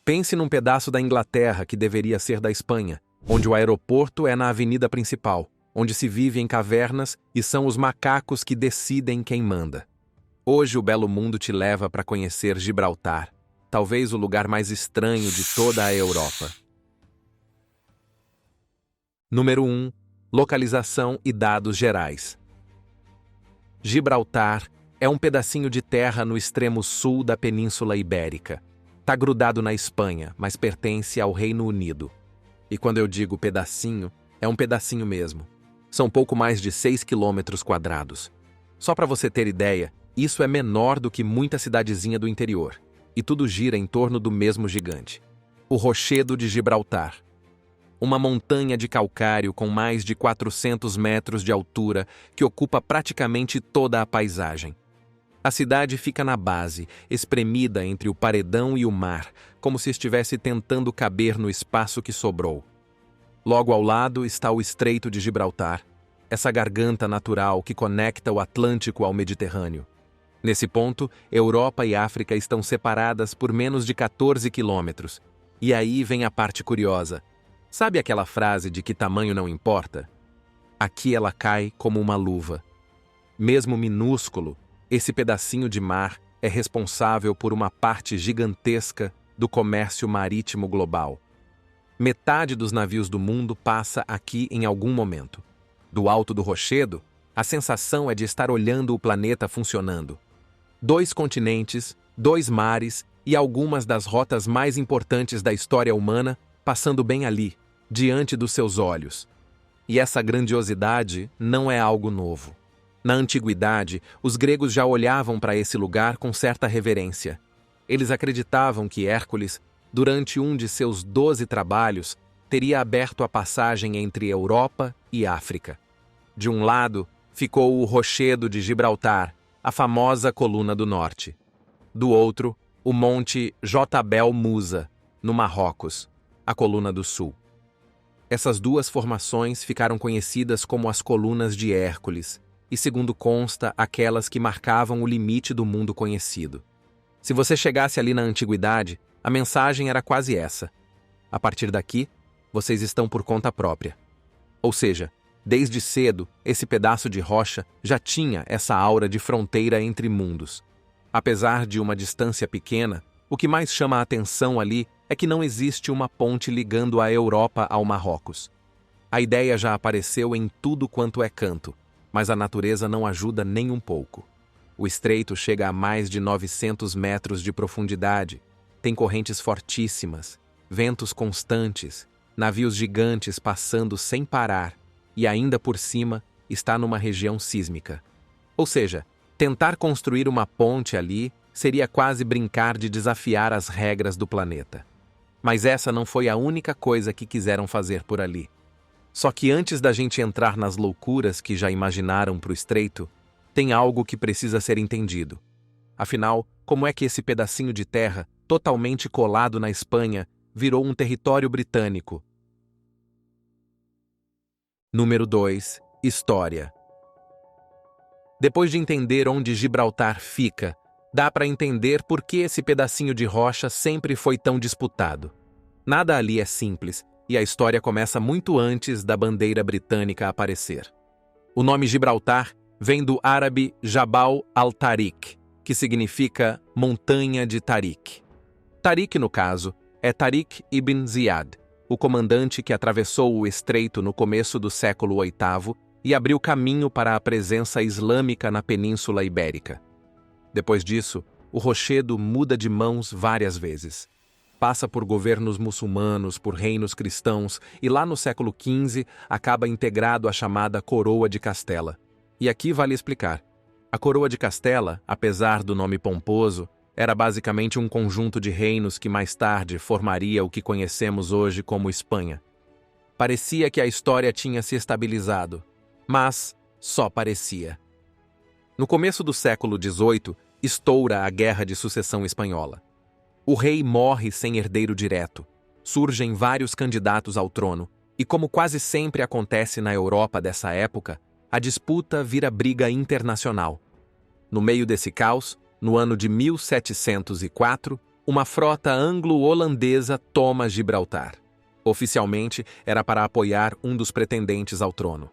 Pense num pedaço da Inglaterra que deveria ser da Espanha, onde o aeroporto é na avenida principal, onde se vive em cavernas e são os macacos que decidem quem manda. Hoje o belo mundo te leva para conhecer Gibraltar, talvez o lugar mais estranho de toda a Europa. Número 1. Localização e dados gerais. Gibraltar é um pedacinho de terra no extremo sul da Península Ibérica. Está grudado na Espanha, mas pertence ao Reino Unido. E quando eu digo pedacinho, é um pedacinho mesmo. São pouco mais de 6 quilômetros quadrados. Só para você ter ideia, isso é menor do que muita cidadezinha do interior. E tudo gira em torno do mesmo gigante. O Rochedo de Gibraltar. Uma montanha de calcário com mais de 400 metros de altura que ocupa praticamente toda a paisagem. A cidade fica na base, espremida entre o paredão e o mar, como se estivesse tentando caber no espaço que sobrou. Logo ao lado está o Estreito de Gibraltar, essa garganta natural que conecta o Atlântico ao Mediterrâneo. Nesse ponto, Europa e África estão separadas por menos de 14 quilômetros. E aí vem a parte curiosa. Sabe aquela frase de que tamanho não importa? Aqui ela cai como uma luva. Mesmo minúsculo, esse pedacinho de mar é responsável por uma parte gigantesca do comércio marítimo global. Metade dos navios do mundo passa aqui em algum momento. Do alto do rochedo, a sensação é de estar olhando o planeta funcionando. 2 continentes, 2 mares e algumas das rotas mais importantes da história humana passando bem ali, diante dos seus olhos. E essa grandiosidade não é algo novo. Na antiguidade, os gregos já olhavam para esse lugar com certa reverência. Eles acreditavam que Hércules, durante um de seus 12 trabalhos, teria aberto a passagem entre Europa e África. De um lado, ficou o Rochedo de Gibraltar, a famosa Coluna do Norte. Do outro, o Monte Jebel Musa, no Marrocos, a Coluna do Sul. Essas 2 formações ficaram conhecidas como as Colunas de Hércules, e segundo consta, aquelas que marcavam o limite do mundo conhecido. Se você chegasse ali na antiguidade, a mensagem era quase essa. A partir daqui, vocês estão por conta própria. Ou seja, desde cedo, esse pedaço de rocha já tinha essa aura de fronteira entre mundos. Apesar de uma distância pequena, o que mais chama a atenção ali é que não existe uma ponte ligando a Europa ao Marrocos. A ideia já apareceu em tudo quanto é canto, mas a natureza não ajuda nem um pouco. O estreito chega a mais de 900 metros de profundidade, tem correntes fortíssimas, ventos constantes, navios gigantes passando sem parar e ainda por cima está numa região sísmica. Ou seja, tentar construir uma ponte ali seria quase brincar de desafiar as regras do planeta. Mas essa não foi a única coisa que quiseram fazer por ali. Só que antes da gente entrar nas loucuras que já imaginaram para o estreito, tem algo que precisa ser entendido. Afinal, como é que esse pedacinho de terra, totalmente colado na Espanha, virou um território britânico? Número 2. História. Depois de entender onde Gibraltar fica, dá para entender por que esse pedacinho de rocha sempre foi tão disputado. Nada ali é simples, e a história começa muito antes da bandeira britânica aparecer. O nome Gibraltar vem do árabe Jabal al-Tariq, que significa Montanha de Tariq. Tariq, no caso, é Tariq ibn Ziyad, o comandante que atravessou o estreito no começo do século VIII e abriu caminho para a presença islâmica na Península Ibérica. Depois disso, o rochedo muda de mãos várias vezes. Passa por governos muçulmanos, por reinos cristãos e lá no século XV acaba integrado à chamada Coroa de Castela. E aqui vale explicar. A Coroa de Castela, apesar do nome pomposo, era basicamente um conjunto de reinos que mais tarde formaria o que conhecemos hoje como Espanha. Parecia que a história tinha se estabilizado, mas só parecia. No começo do século XVIII, estoura a Guerra de Sucessão Espanhola. O rei morre sem herdeiro direto. Surgem vários candidatos ao trono, e como quase sempre acontece na Europa dessa época, a disputa vira briga internacional. No meio desse caos, no ano de 1704, uma frota anglo-holandesa toma Gibraltar. Oficialmente, era para apoiar um dos pretendentes ao trono.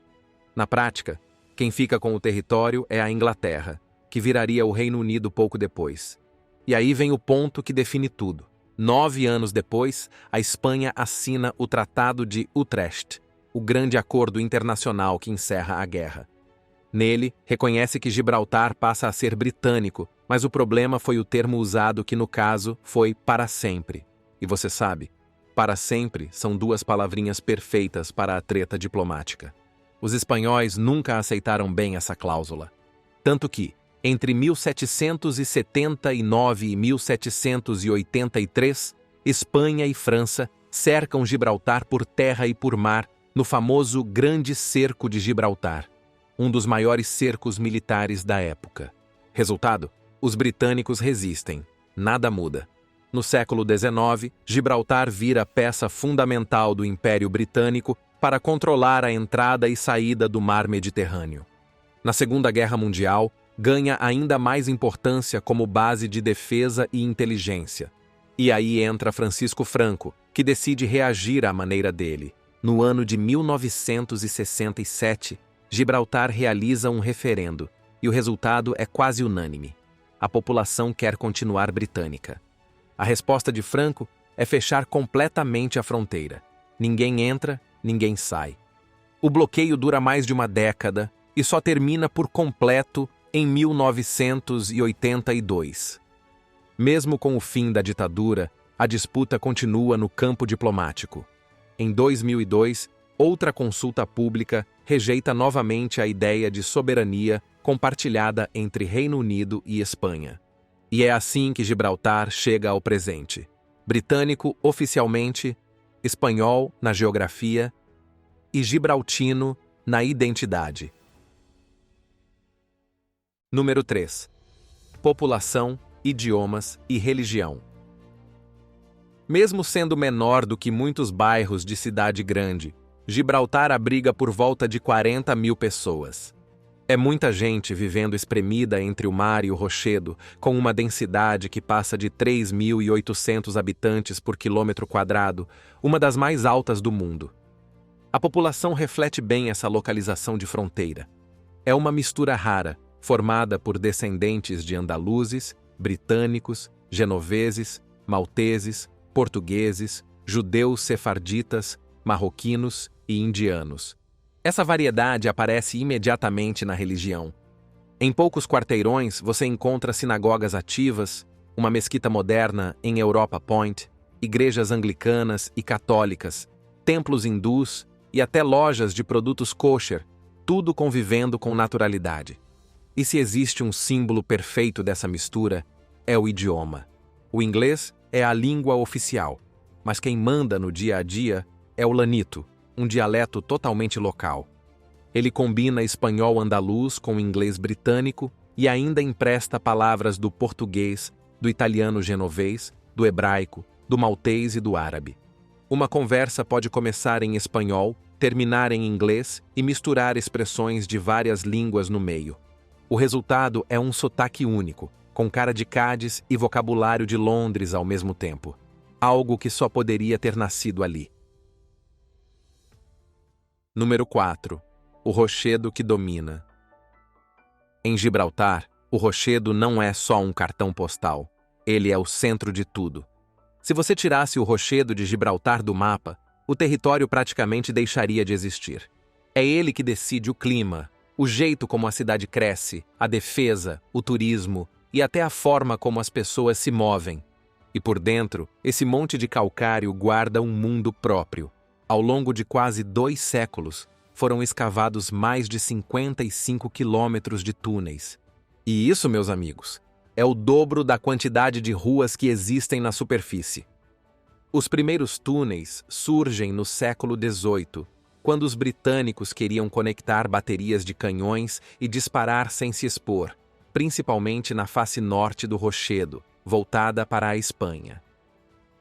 Na prática, quem fica com o território é a Inglaterra, que viraria o Reino Unido pouco depois. E aí vem o ponto que define tudo. 9 anos depois, a Espanha assina o Tratado de Utrecht, o grande acordo internacional que encerra a guerra. Nele, reconhece que Gibraltar passa a ser britânico, mas o problema foi o termo usado que, no caso, foi para sempre. E você sabe, para sempre são 2 palavrinhas perfeitas para a treta diplomática. Os espanhóis nunca aceitaram bem essa cláusula. Tanto que, entre 1779 e 1783, Espanha e França cercam Gibraltar por terra e por mar no famoso Grande Cerco de Gibraltar, um dos maiores cercos militares da época. Resultado? Os britânicos resistem. Nada muda. No século XIX, Gibraltar vira peça fundamental do Império Britânico para controlar a entrada e saída do Mar Mediterrâneo. Na Segunda Guerra Mundial, ganha ainda mais importância como base de defesa e inteligência. E aí entra Francisco Franco, que decide reagir à maneira dele. No ano de 1967, Gibraltar realiza um referendo, e o resultado é quase unânime. A população quer continuar britânica. A resposta de Franco é fechar completamente a fronteira. Ninguém entra, ninguém sai. O bloqueio dura mais de uma década e só termina por completo em 1982. Mesmo com o fim da ditadura, a disputa continua no campo diplomático. Em 2002, outra consulta pública rejeita novamente a ideia de soberania compartilhada entre Reino Unido e Espanha. E é assim que Gibraltar chega ao presente. Britânico oficialmente, espanhol na geografia e gibraltino na identidade. Número 3. População, idiomas e religião. Mesmo sendo menor do que muitos bairros de cidade grande, Gibraltar abriga por volta de 40 mil pessoas. É muita gente vivendo espremida entre o mar e o rochedo, com uma densidade que passa de 3.800 habitantes por quilômetro quadrado, uma das mais altas do mundo. A população reflete bem essa localização de fronteira. É uma mistura rara, formada por descendentes de andaluzes, britânicos, genoveses, malteses, portugueses, judeus sefarditas, marroquinos e indianos. Essa variedade aparece imediatamente na religião. Em poucos quarteirões você encontra sinagogas ativas, uma mesquita moderna em Europa Point, igrejas anglicanas e católicas, templos hindus e até lojas de produtos kosher, tudo convivendo com naturalidade. E se existe um símbolo perfeito dessa mistura, é o idioma. O inglês é a língua oficial, mas quem manda no dia a dia é o lanito, um dialeto totalmente local. Ele combina espanhol andaluz com inglês britânico e ainda empresta palavras do português, do italiano genovês, do hebraico, do maltês e do árabe. Uma conversa pode começar em espanhol, terminar em inglês e misturar expressões de várias línguas no meio. O resultado é um sotaque único, com cara de Cádiz e vocabulário de Londres ao mesmo tempo. Algo que só poderia ter nascido ali. Número 4. O rochedo que domina. Em Gibraltar, o rochedo não é só um cartão postal. Ele é o centro de tudo. Se você tirasse o rochedo de Gibraltar do mapa, o território praticamente deixaria de existir. É ele que decide o clima, o jeito como a cidade cresce, a defesa, o turismo e até a forma como as pessoas se movem. E por dentro, esse monte de calcário guarda um mundo próprio. Ao longo de quase 2 séculos, foram escavados mais de 55 quilômetros de túneis. E isso, meus amigos, é o dobro da quantidade de ruas que existem na superfície. Os primeiros túneis surgem no século XVIII, quando os britânicos queriam conectar baterias de canhões e disparar sem se expor, principalmente na face norte do rochedo, voltada para a Espanha.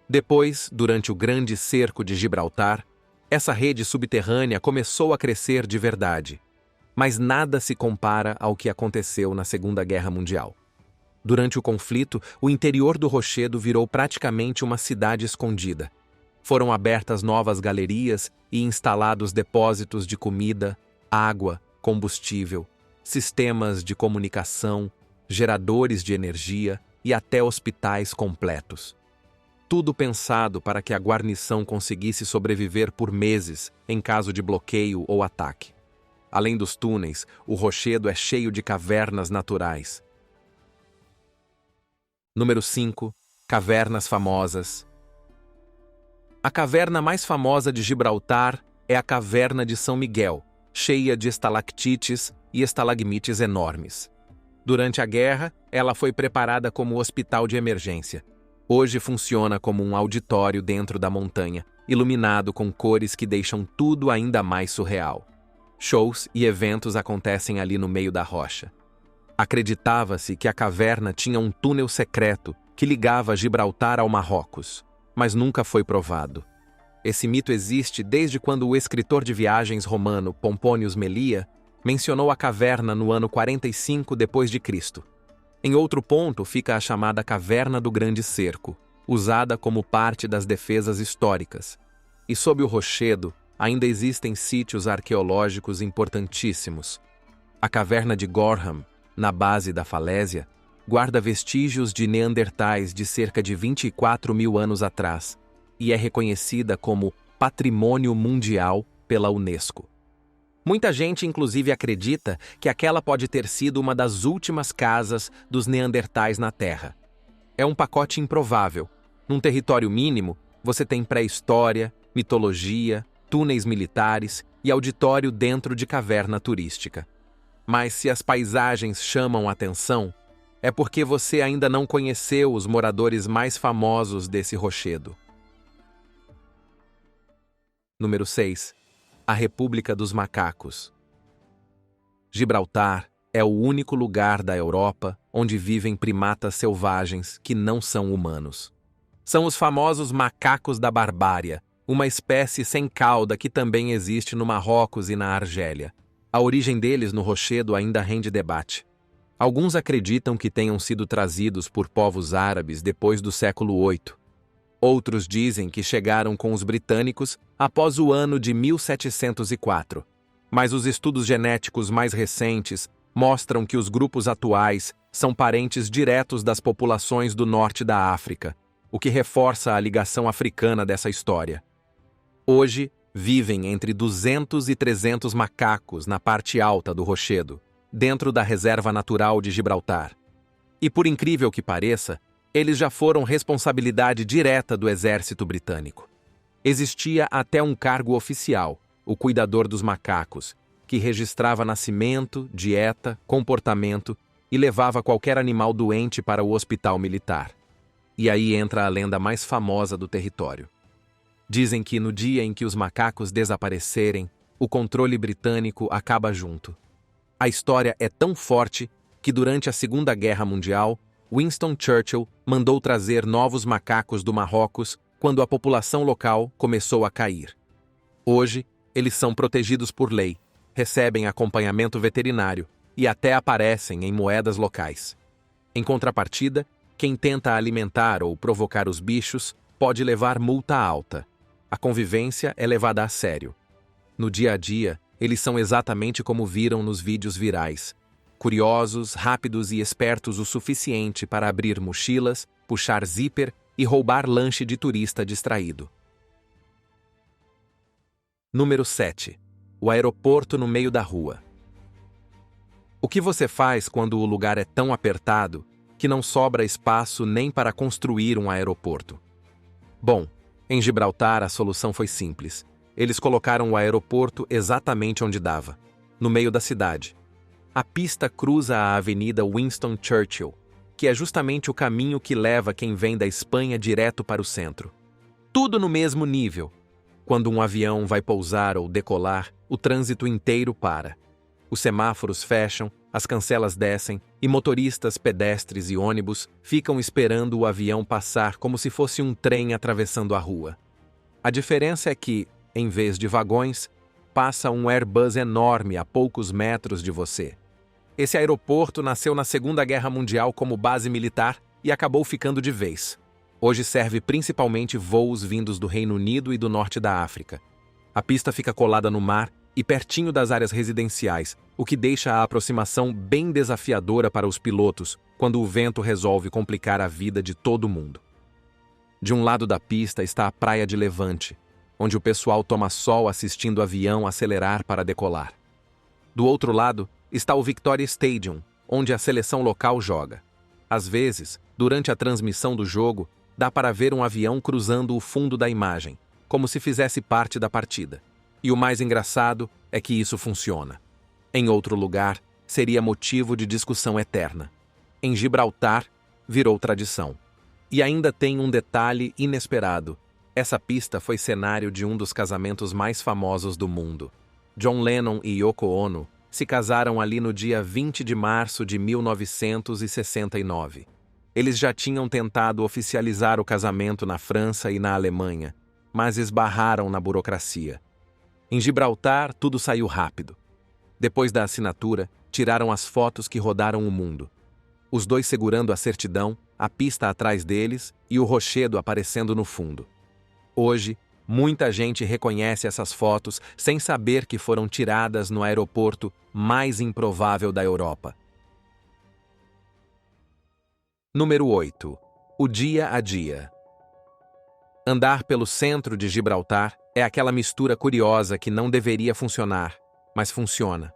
Depois, durante o Grande Cerco de Gibraltar, essa rede subterrânea começou a crescer de verdade, mas nada se compara ao que aconteceu na Segunda Guerra Mundial. Durante o conflito, o interior do rochedo virou praticamente uma cidade escondida. Foram abertas novas galerias e instalados depósitos de comida, água, combustível, sistemas de comunicação, geradores de energia e até hospitais completos. Tudo pensado para que a guarnição conseguisse sobreviver por meses em caso de bloqueio ou ataque. Além dos túneis, o rochedo é cheio de cavernas naturais. Número 5. Cavernas famosas. A caverna mais famosa de Gibraltar é a Caverna de São Miguel, cheia de estalactites e estalagmites enormes. Durante a guerra, ela foi preparada como hospital de emergência. Hoje funciona como um auditório dentro da montanha, iluminado com cores que deixam tudo ainda mais surreal. Shows e eventos acontecem ali no meio da rocha. Acreditava-se que a caverna tinha um túnel secreto que ligava Gibraltar ao Marrocos, mas nunca foi provado. Esse mito existe desde quando o escritor de viagens romano Pompônios Melia mencionou a caverna no ano 45 d.C. Em outro ponto fica a chamada Caverna do Grande Cerco, usada como parte das defesas históricas. E sob o rochedo ainda existem sítios arqueológicos importantíssimos. A Caverna de Gorham, na base da falésia, guarda vestígios de neandertais de cerca de 24 mil anos atrás e é reconhecida como Patrimônio Mundial pela Unesco. Muita gente inclusive acredita que aquela pode ter sido uma das últimas casas dos neandertais na Terra. É um pacote improvável. Num território mínimo, você tem pré-história, mitologia, túneis militares e auditório dentro de caverna turística. Mas se as paisagens chamam a atenção, é porque você ainda não conheceu os moradores mais famosos desse rochedo. Número 6. A República dos Macacos. Gibraltar é o único lugar da Europa onde vivem primatas selvagens que não são humanos. São os famosos macacos da barbária, uma espécie sem cauda que também existe no Marrocos e na Argélia. A origem deles no rochedo ainda rende debate. Alguns acreditam que tenham sido trazidos por povos árabes depois do século VIII. Outros dizem que chegaram com os britânicos após o ano de 1704. Mas os estudos genéticos mais recentes mostram que os grupos atuais são parentes diretos das populações do norte da África, o que reforça a ligação africana dessa história. Hoje, vivem entre 200 e 300 macacos na parte alta do rochedo, dentro da Reserva Natural de Gibraltar. E por incrível que pareça, eles já foram responsabilidade direta do exército britânico. Existia até um cargo oficial, o cuidador dos macacos, que registrava nascimento, dieta, comportamento e levava qualquer animal doente para o hospital militar. E aí entra a lenda mais famosa do território. Dizem que no dia em que os macacos desaparecerem, o controle britânico acaba junto. A história é tão forte que durante a Segunda Guerra Mundial, Winston Churchill mandou trazer novos macacos do Marrocos quando a população local começou a cair. Hoje, eles são protegidos por lei, recebem acompanhamento veterinário e até aparecem em moedas locais. Em contrapartida, quem tenta alimentar ou provocar os bichos pode levar multa alta. A convivência é levada a sério. No dia a dia, eles são exatamente como viram nos vídeos virais. Curiosos, rápidos e espertos o suficiente para abrir mochilas, puxar zíper e roubar lanche de turista distraído. Número 7. O aeroporto no meio da rua. O que você faz quando o lugar é tão apertado que não sobra espaço nem para construir um aeroporto? Bom, em Gibraltar a solução foi simples. Eles colocaram o aeroporto exatamente onde dava, no meio da cidade. A pista cruza a Avenida Winston Churchill, que é justamente o caminho que leva quem vem da Espanha direto para o centro. Tudo no mesmo nível. Quando um avião vai pousar ou decolar, o trânsito inteiro para. Os semáforos fecham, as cancelas descem e motoristas, pedestres e ônibus ficam esperando o avião passar como se fosse um trem atravessando a rua. A diferença é que, em vez de vagões, passa um Airbus enorme a poucos metros de você. Esse aeroporto nasceu na Segunda Guerra Mundial como base militar e acabou ficando de vez. Hoje serve principalmente voos vindos do Reino Unido e do norte da África. A pista fica colada no mar e pertinho das áreas residenciais, o que deixa a aproximação bem desafiadora para os pilotos quando o vento resolve complicar a vida de todo mundo. De um lado da pista está a Praia de Levante, onde o pessoal toma sol assistindo o avião acelerar para decolar. Do outro lado está o Victoria Stadium, onde a seleção local joga. Às vezes, durante a transmissão do jogo, dá para ver um avião cruzando o fundo da imagem, como se fizesse parte da partida. E o mais engraçado é que isso funciona. Em outro lugar, seria motivo de discussão eterna. Em Gibraltar, virou tradição. E ainda tem um detalhe inesperado. Essa pista foi cenário de um dos casamentos mais famosos do mundo. John Lennon e Yoko Ono se casaram ali no dia 20 de março de 1969. Eles já tinham tentado oficializar o casamento na França e na Alemanha, mas esbarraram na burocracia. Em Gibraltar, tudo saiu rápido. Depois da assinatura, tiraram as fotos que rodaram o mundo. Os dois segurando a certidão, a pista atrás deles e o rochedo aparecendo no fundo. Hoje, muita gente reconhece essas fotos sem saber que foram tiradas no aeroporto mais improvável da Europa. Número 8. O dia a dia. Andar pelo centro de Gibraltar é aquela mistura curiosa que não deveria funcionar, mas funciona.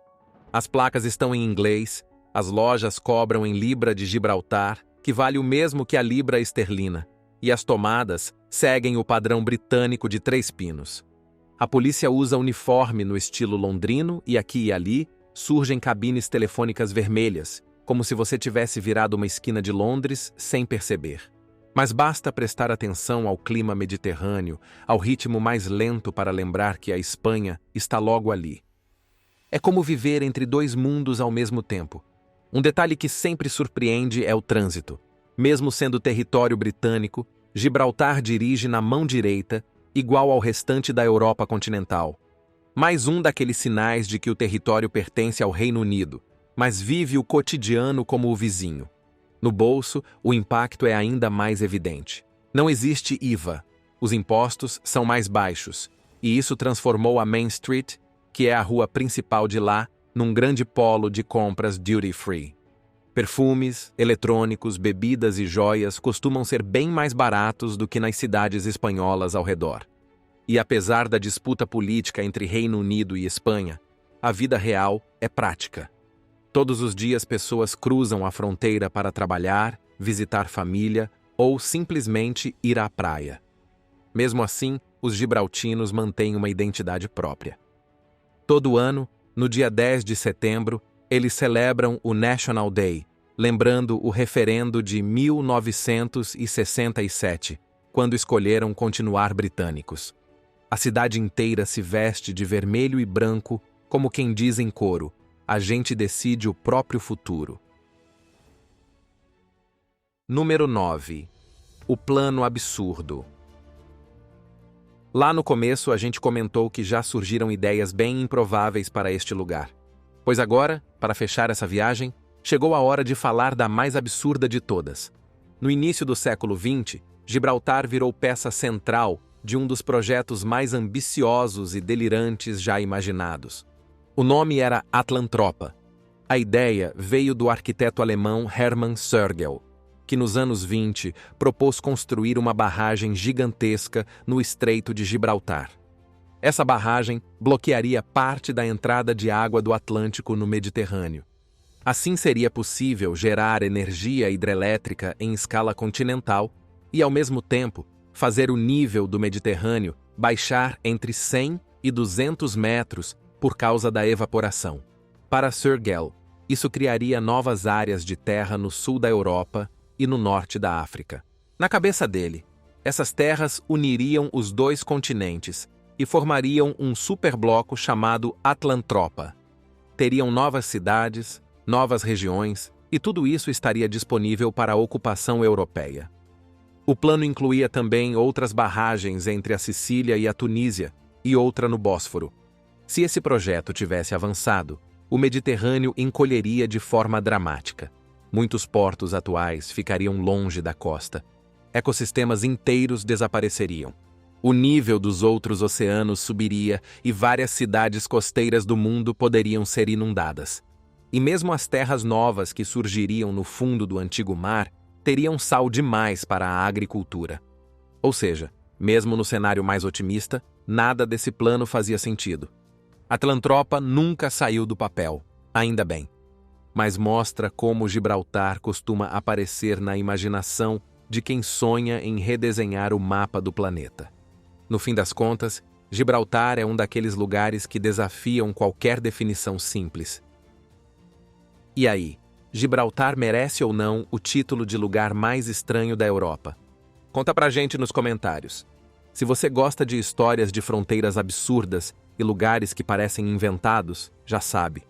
As placas estão em inglês, as lojas cobram em libra de Gibraltar, que vale o mesmo que a libra esterlina, e as tomadas seguem o padrão britânico de 3 pinos. A polícia usa uniforme no estilo londrino e aqui e ali surgem cabines telefônicas vermelhas, como se você tivesse virado uma esquina de Londres sem perceber. Mas basta prestar atenção ao clima mediterrâneo, ao ritmo mais lento para lembrar que a Espanha está logo ali. É como viver entre 2 mundos ao mesmo tempo. Um detalhe que sempre surpreende é o trânsito. Mesmo sendo território britânico, Gibraltar dirige na mão direita, igual ao restante da Europa continental. Mais um daqueles sinais de que o território pertence ao Reino Unido, mas vive o cotidiano como o vizinho. No bolso, o impacto é ainda mais evidente. Não existe IVA. Os impostos são mais baixos, e isso transformou a Main Street, que é a rua principal de lá, num grande polo de compras duty-free. Perfumes, eletrônicos, bebidas e joias costumam ser bem mais baratos do que nas cidades espanholas ao redor. E apesar da disputa política entre Reino Unido e Espanha, a vida real é prática. Todos os dias pessoas cruzam a fronteira para trabalhar, visitar família ou simplesmente ir à praia. Mesmo assim, os gibraltinos mantêm uma identidade própria. Todo ano, no dia 10 de setembro, eles celebram o National Day, lembrando o referendo de 1967, quando escolheram continuar britânicos. A cidade inteira se veste de vermelho e branco, como quem diz em coro: a gente decide o próprio futuro. Número 9. O plano absurdo. Lá no começo a gente comentou que já surgiram ideias bem improváveis para este lugar. Pois agora, para fechar essa viagem, chegou a hora de falar da mais absurda de todas. No início do século XX, Gibraltar virou peça central de um dos projetos mais ambiciosos e delirantes já imaginados. O nome era Atlantropa. A ideia veio do arquiteto alemão Hermann Sergel, que nos anos 20 propôs construir uma barragem gigantesca no Estreito de Gibraltar. Essa barragem bloquearia parte da entrada de água do Atlântico no Mediterrâneo. Assim seria possível gerar energia hidrelétrica em escala continental e, ao mesmo tempo, fazer o nível do Mediterrâneo baixar entre 100 e 200 metros por causa da evaporação. Para Sergel, isso criaria novas áreas de terra no sul da Europa e no norte da África. Na cabeça dele, essas terras uniriam os 2 continentes e formariam um superbloco chamado Atlantropa. Teriam novas cidades, novas regiões, e tudo isso estaria disponível para a ocupação europeia. O plano incluía também outras barragens entre a Sicília e a Tunísia, e outra no Bósforo. Se esse projeto tivesse avançado, o Mediterrâneo encolheria de forma dramática. Muitos portos atuais ficariam longe da costa. Ecossistemas inteiros desapareceriam. O nível dos outros oceanos subiria e várias cidades costeiras do mundo poderiam ser inundadas. E mesmo as terras novas que surgiriam no fundo do antigo mar teriam sal demais para a agricultura. Ou seja, mesmo no cenário mais otimista, nada desse plano fazia sentido. Atlantropa nunca saiu do papel, ainda bem. Mas mostra como Gibraltar costuma aparecer na imaginação de quem sonha em redesenhar o mapa do planeta. No fim das contas, Gibraltar é um daqueles lugares que desafiam qualquer definição simples. E aí, Gibraltar merece ou não o título de lugar mais estranho da Europa? Conta pra gente nos comentários. Se você gosta de histórias de fronteiras absurdas e lugares que parecem inventados, já sabe.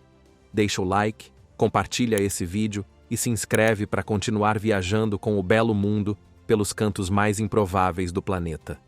Deixa o like, compartilha esse vídeo e se inscreve para continuar viajando com o belo mundo pelos cantos mais improváveis do planeta.